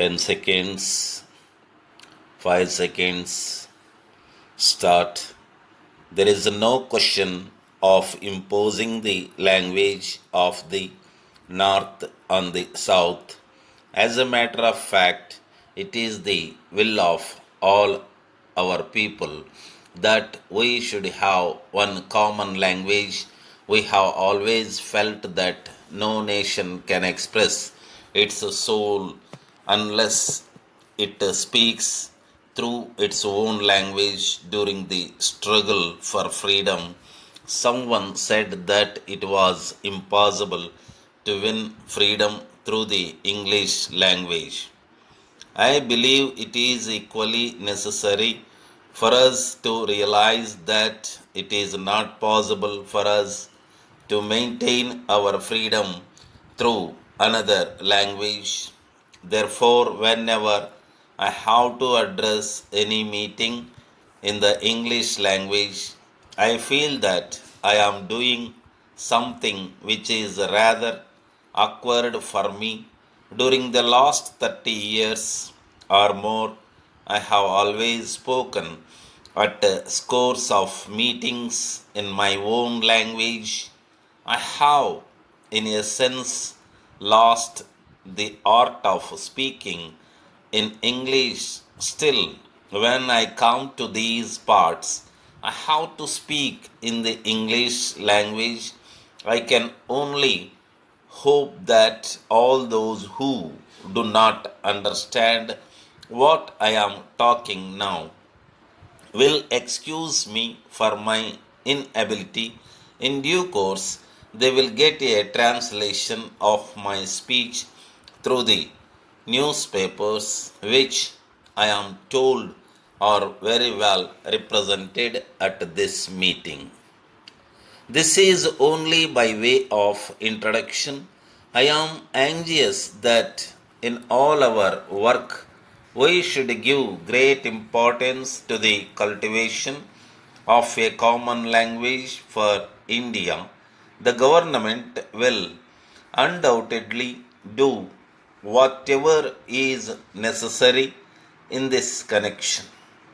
10 seconds, 5 seconds, start. There is no question of imposing the language of the North on the South. As a matter of fact, it is the will of all our people that we should have one common language. We have always felt that no nation can express its soul unless it speaks through its own language during the struggle for freedom. Someone said that it was impossible to win freedom through the English language. I believe it is equally necessary for us to realize that it is not possible for us to maintain our freedom through another language. Therefore, whenever I have to address any meeting in the English language, I feel that I am doing something which is rather awkward for me. During the last 30 years or more, I have always spoken at scores of meetings in my own language. I have, in a sense, lost the art of speaking in English. Still, when I come to these parts, I have to speak in the English language. I can only hope that all those who do not understand what I am talking now will excuse me for my inability. In due course, they will get a translation of my speech through the newspapers, which I am told are very well represented at this meeting. This is only by way of introduction. I am anxious that in all our work we should give great importance to the cultivation of a common language for India. The government will undoubtedly do whatever is necessary in this connection.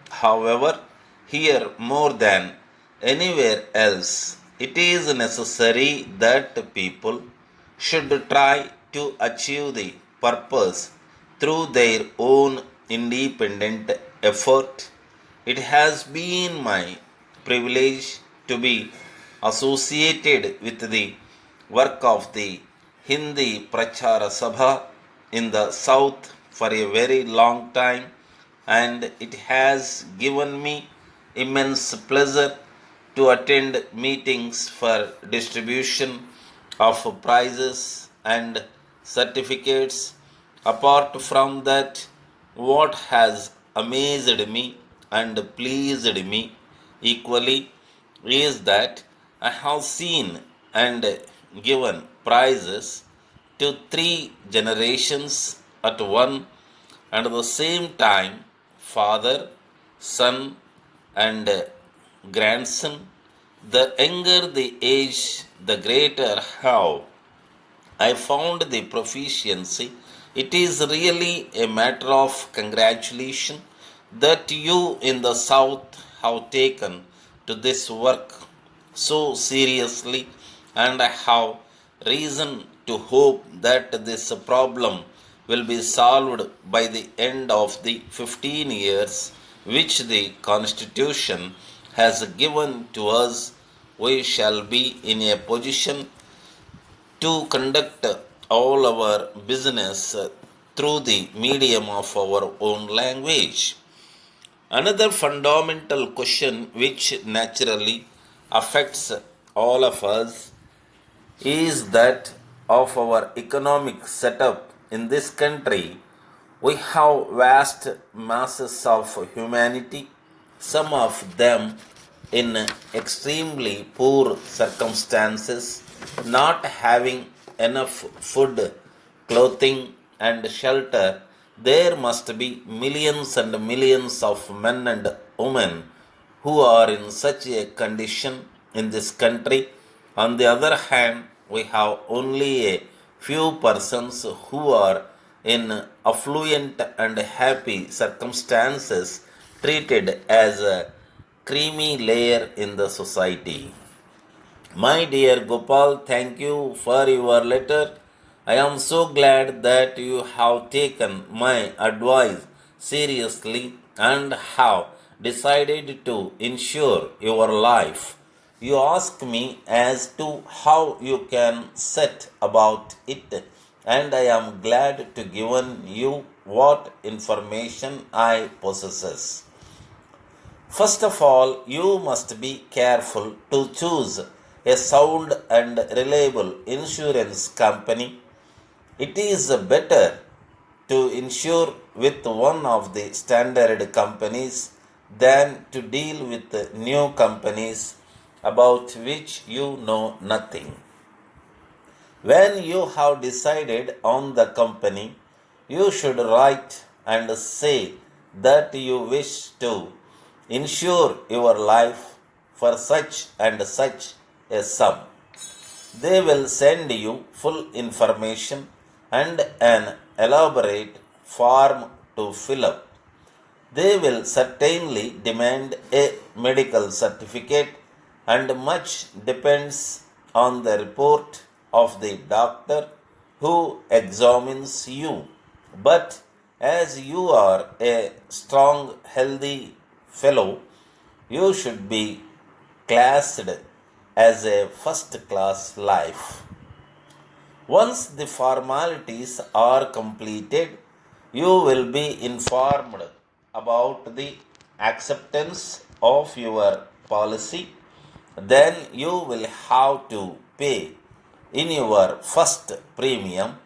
However, here more than anywhere else, it is necessary that people should try to achieve the purpose through their own independent effort. It has been my privilege to be associated with the work of the Hindi Prachara Sabha in the South for a very long time, and it has given me immense pleasure to attend meetings for distribution of prizes and certificates. Apart from that, what has amazed me and pleased me equally is that I have seen and given prizes to three generations at one and at the same time: father, son, and grandson. The younger the age, the greater how I found the proficiency. It is really a matter of congratulation that you in the South have taken to this work so seriously, and I have reason to hope that this problem will be solved by the end of the 15 years which the Constitution has given to us. We shall be in a position to conduct all our business through the medium of our own language. Another fundamental question which naturally affects all of us is that of our economic setup in this country. We have vast masses of humanity, some of them in extremely poor circumstances, not having enough food, clothing, and shelter. There must be millions and millions of men and women who are in such a condition in this country. On the other hand, we have only a few persons who are in affluent and happy circumstances treated as a creamy layer in the society. My dear Gopal, thank you for your letter. I am so glad that you have taken my advice seriously and have decided to insure your life. You ask me as to how you can set about it, and I am glad to given you what information I possesses. First of all, you must be careful to choose a sound and reliable insurance company. It is better to insure with one of the standard companies than to deal with new companies about which you know nothing. When you have decided on the company, you should write and say that you wish to insure your life for such and such a sum. They will send you full information and an elaborate form to fill up. They will certainly demand a medical certificate, and much depends on the report of the doctor who examines you. But as you are a strong, healthy fellow, you should be classed as a first class life. Once the formalities are completed, you will be informed about the acceptance of your policy. Then you will have to pay in your first premium,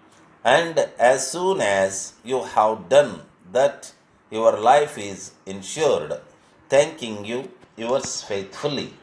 and as soon as you have done that, your life is insured. Thanking you, yours faithfully.